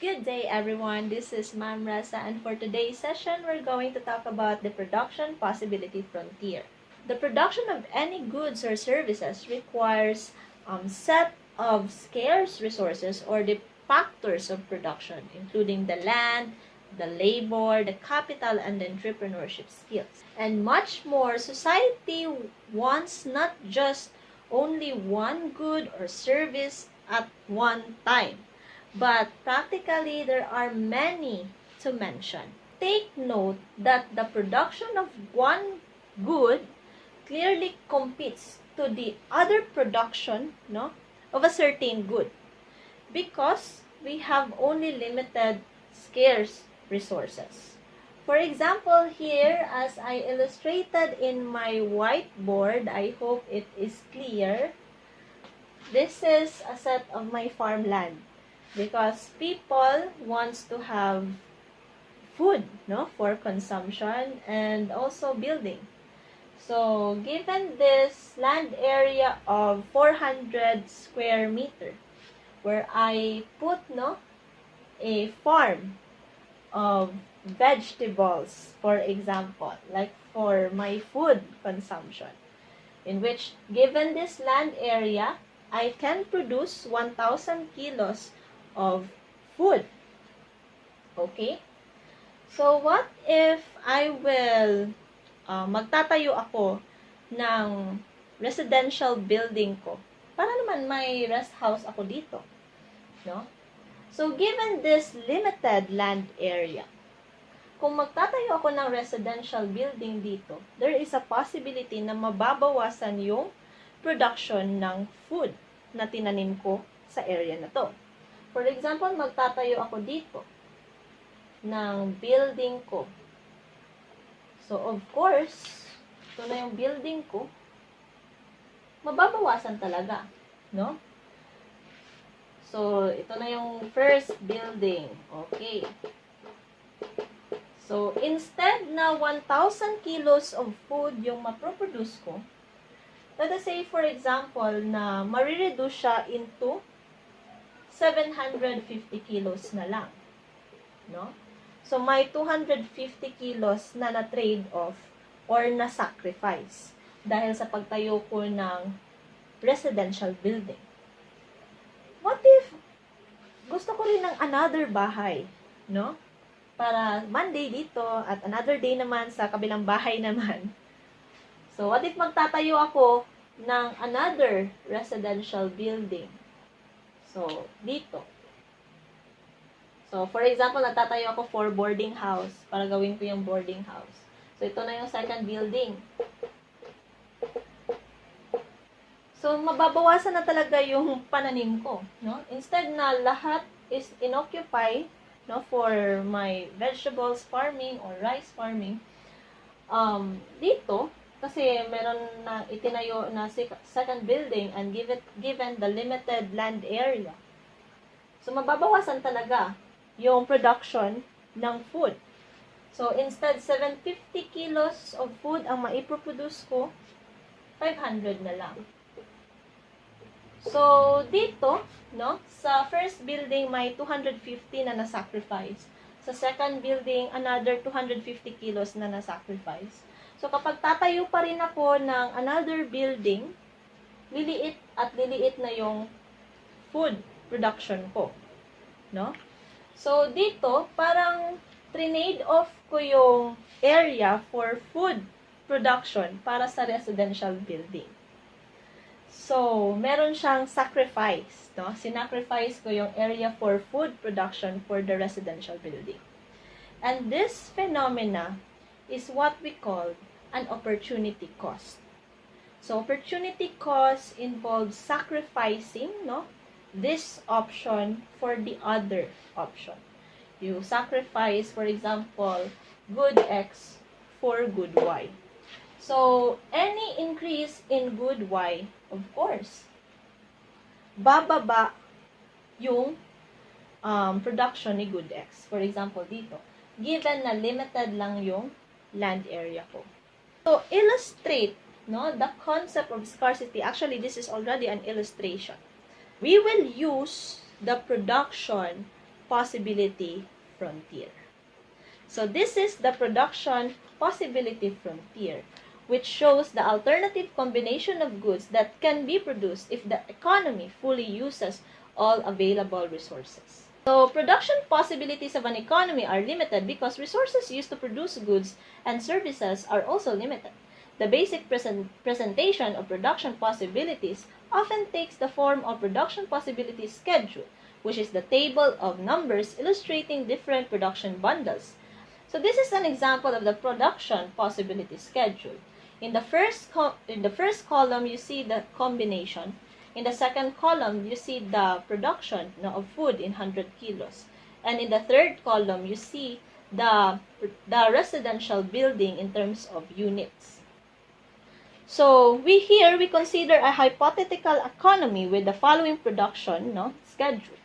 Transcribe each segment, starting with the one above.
Good day everyone, this is Ma'am Rasa, and for today's session, we're going to talk about the production possibility frontier. The production of any goods or services requires set of scarce resources or the factors of production, including the land, the labor, the capital, and the entrepreneurship skills. And much more, society wants not just only one good or service at one time, but practically there are many to mention. Take note that the production of one good clearly competes to the other production of a certain good, because we have only limited scarce resources. For example, here, as I illustrated in my whiteboard, I hope it is clear, this is a set of my farmland, because people wants to have food for consumption and also building. So given this land area of 400 square meter, where I put a farm of vegetables, for example, like for my food consumption, in which given this land area, I can produce 1,000 kilos of food. Okay? So, what if I will magtatayo ako ng residential building ko? Para naman may rest house ako dito. No? So, given this limited land area, kung magtatayo ako ng residential building dito, there is a possibility na mababawasan yung production ng food na tinanim ko sa area na to. For example, magtatayo ako dito ng building ko. So, of course, ito na yung building ko, mababawasan talaga, no? So, ito na yung first building. Okay. So, instead na 1,000 kilos of food yung maproproduce ko, let us say, for example, na marireduce siya into 750 kilos na lang. No? So, may 250 kilos na na-trade off or na-sacrifice dahil sa pagtayo ko ng residential building. What if gusto ko rin ng another bahay, no? Para Monday dito at another day naman sa kabilang bahay naman. So, what if magtatayo ako ng another residential building? So, dito. So, for example, natatayo ako for boarding house para gawin ko yung boarding house. So, ito na yung second building. So, mababawasan na talaga yung pananim ko, no? Instead na lahat is inoccupy, for my vegetables farming or rice farming, dito, kasi meron na itinayo na second building and given the limited land area. So, mababawasan talaga yung production ng food. So, instead 750 kilos of food ang maiproduce ko, 500 na lang. So, dito, sa first building may 250 na na-sacrifice. Sa second building, another 250 kilos na na-sacrifice. So, kapag tatayo pa rin ako ng another building, liliit at liliit na yung food production ko. No? So, dito, parang trinade off ko yung area for food production para sa residential building. So, meron siyang sacrifice, Sinacrifice ko yung area for food production for the residential building. And this phenomena is what we call an opportunity cost. So, opportunity cost involves sacrificing, this option for the other option. You sacrifice, for example, good X for good Y. So, any increase in good Y, of course, bababa yung production ni good X. For example, dito, given na limited lang yung land area ko. So, illustrate the concept of scarcity. Actually, this is already an illustration. We will use the production possibility frontier. So this is the production possibility frontier, which shows the alternative combination of goods that can be produced if the economy fully uses all available resources. So production possibilities of an economy are limited because resources used to produce goods and services are also limited. The basic presentation of production possibilities often takes the form of production possibility schedule, which is the table of numbers illustrating different production bundles. So this is an example of the production possibility schedule. In the first column, you see the combination. In the second column, you see the production of food in 100 kilos. And in the third column, you see the residential building in terms of units. So we consider a hypothetical economy with the following production schedule,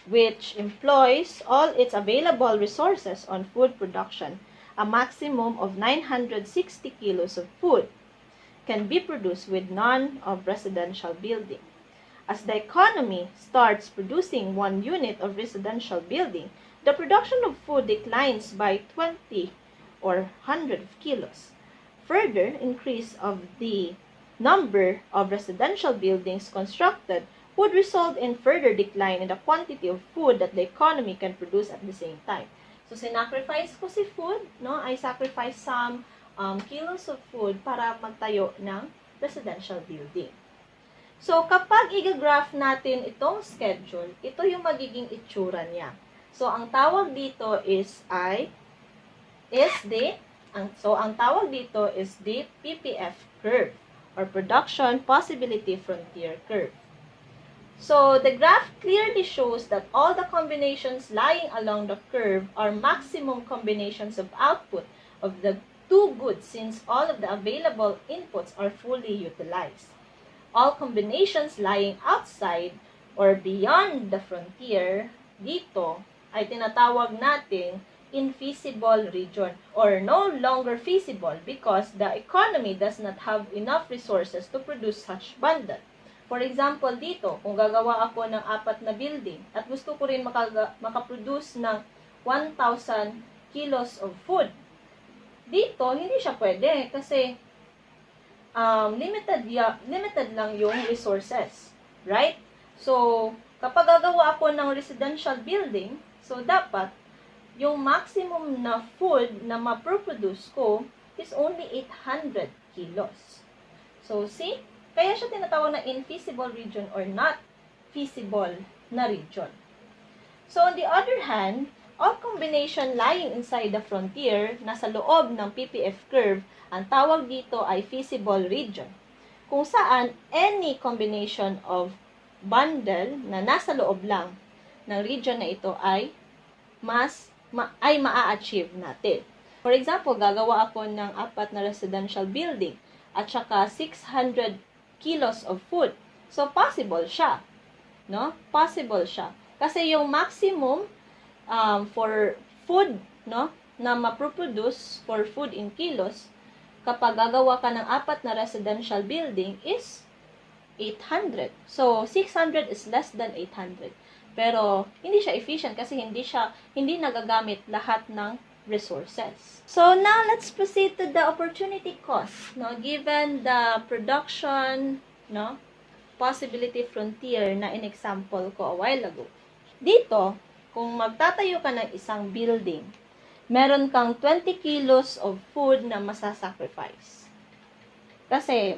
which employs all its available resources on food production. A maximum of 960 kilos of food can be produced with none of residential building. As the economy starts producing 1 unit of residential building, the production of food declines by 20 or 100 kilos. Further increase of the number of residential buildings constructed would result in further decline in the quantity of food that the economy can produce at the same time. So, sinacrifice ko si food, I sacrifice some kilos of food para magtayo ng residential building. So, kapag i-graph natin itong schedule, ito yung magiging itsura niya. So, ang tawag dito is the PPF curve or Production Possibility Frontier Curve. So, the graph clearly shows that all the combinations lying along the curve are maximum combinations of output of the two goods since all of the available inputs are fully utilized. All combinations lying outside or beyond the frontier dito ay tinatawag nating infeasible region or no longer feasible because the economy does not have enough resources to produce such bundle. For example, dito, kung gagawa ako ng 4 na building at gusto ko rin makaproduce ng 1,000 kilos of food, dito, hindi siya pwede kasi limited lang yung resources. Right? So, kapag gagawa ako ng residential building, so dapat, yung maximum na food na ma-produce ko is only 800 kilos. So, see? Kaya siya tinatawag na infeasible region or not feasible na region. So, on the other hand, all combination lying inside the frontier, nasa loob ng PPF curve, ang tawag dito ay feasible region. Kung saan, any combination of bundle na nasa loob lang ng region na ito ay maa-achieve natin. For example, gagawa ako ng 4 na residential building at saka 600 kilos of food. So, possible siya. No? Possible siya. Kasi yung maximum for food, na ma-produce for food in kilos, kapag gagawa ka ng 4 na residential building is 800. So, 600 is less than 800. Pero, hindi siya efficient kasi hindi nagagamit lahat ng resources. So, now, let's proceed to the opportunity cost, given the production, possibility frontier na in-example ko a while ago. Dito, kung magtatayo ka ng isang building, meron kang 20 kilos of food na masasacrifice. Kasi,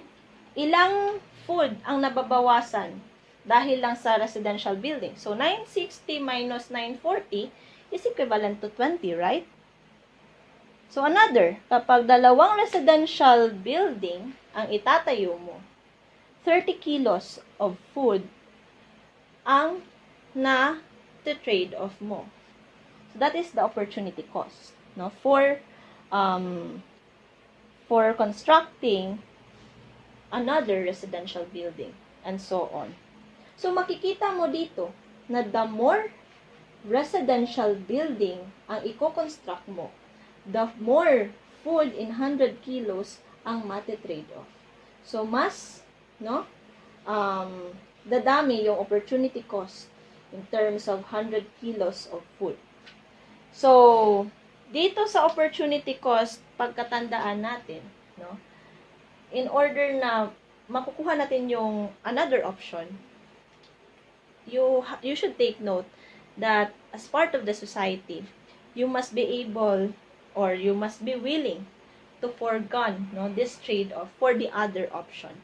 ilang food ang nababawasan dahil lang sa residential building. So, 960 minus 940 is equivalent to 20, right? So, kapag 2 residential building ang itatayo mo, 30 kilos of food ang na-trade off mo. So, that is the opportunity cost, for constructing another residential building, and so on. So, makikita mo dito na the more residential building ang i-construct mo, the more food in 100 kilos ang mati-trade off. So, mas, dadami yung opportunity cost in terms of 100 kilos of food. So, dito sa opportunity cost, pagkatandaan natin, no? In order na makukuha natin yung another option, you should take note that as part of the society, you must be able or you must be willing to forego this trade-off for the other option.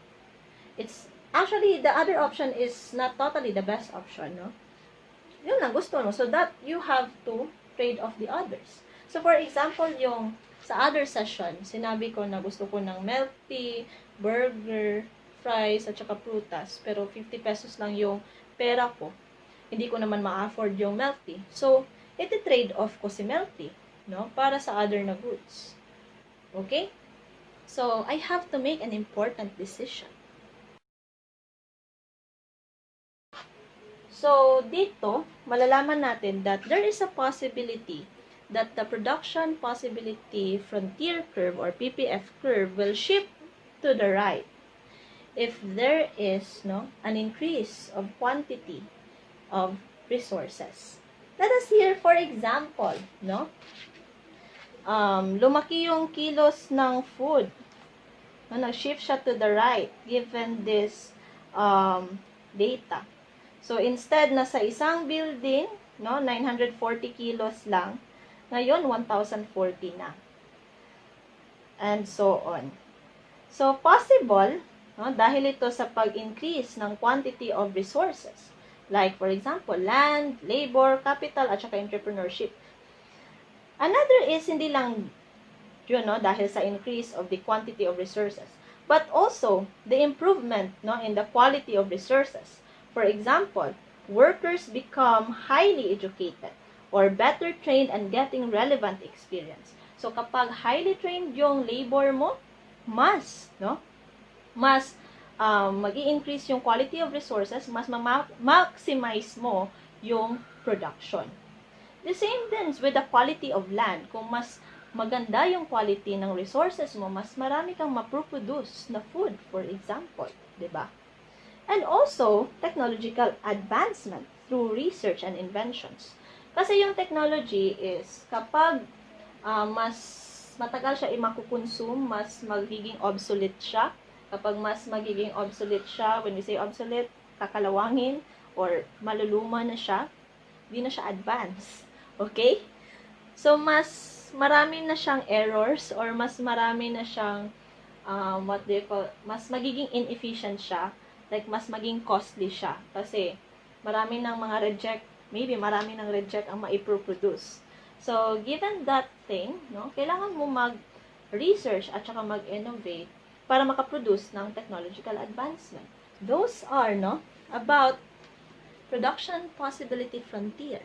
It's actually the other option is not totally the best option, no? Yun lang gusto mo. So that you have to trade off the others. So for example, yung sa other session, sinabi ko na gusto ko ng milk tea, burger, fries, at saka prutas. Pero 50 pesos lang yung pera ko. Hindi ko naman ma-afford yung milk tea. So, iti-trade off ko si milk tea, no? Para sa other na goods. Okay? So, I have to make an important decision. So, dito, malalaman natin that there is a possibility that the production possibility frontier curve or PPF curve will shift to the right if there is an increase of quantity of resources. Let us hear, for example, lumaki yung kilos ng food. Nag-shift siya to the right given this data. So, instead na sa isang building, 940 kilos lang, ngayon 1,040 na. And so on. So, possible, dahil ito sa pag-increase ng quantity of resources. Like, for example, land, labor, capital, at saka entrepreneurship. Another is, hindi lang yun, dahil sa increase of the quantity of resources, but also the improvement in the quality of resources. For example, workers become highly educated or better trained and getting relevant experience. So, kapag highly trained yung labor mo, mas mag-i-increase yung quality of resources, mas maximize mo yung production. The same things with the quality of land. Kung mas maganda yung quality ng resources mo, mas marami kang ma-produce na food, for example. Diba? And also, technological advancement through research and inventions. Kasi yung technology is, kapag mas matagal siya i-makukonsume, mas magiging obsolete siya. Kapag mas magiging obsolete siya, when we say obsolete, kakalawangin, or maluluma na siya, di na siya advance. Okay? So, mas marami na siyang errors, or mas marami na siyang, mas magiging inefficient siya, like, mas maging costly siya. Kasi, marami ng mga marami ng reject ang maiproduce. So, given that thing, kailangan mo mag-research at saka mag-innovate para makaproduce ng technological advancement. Those are, about production possibility frontier.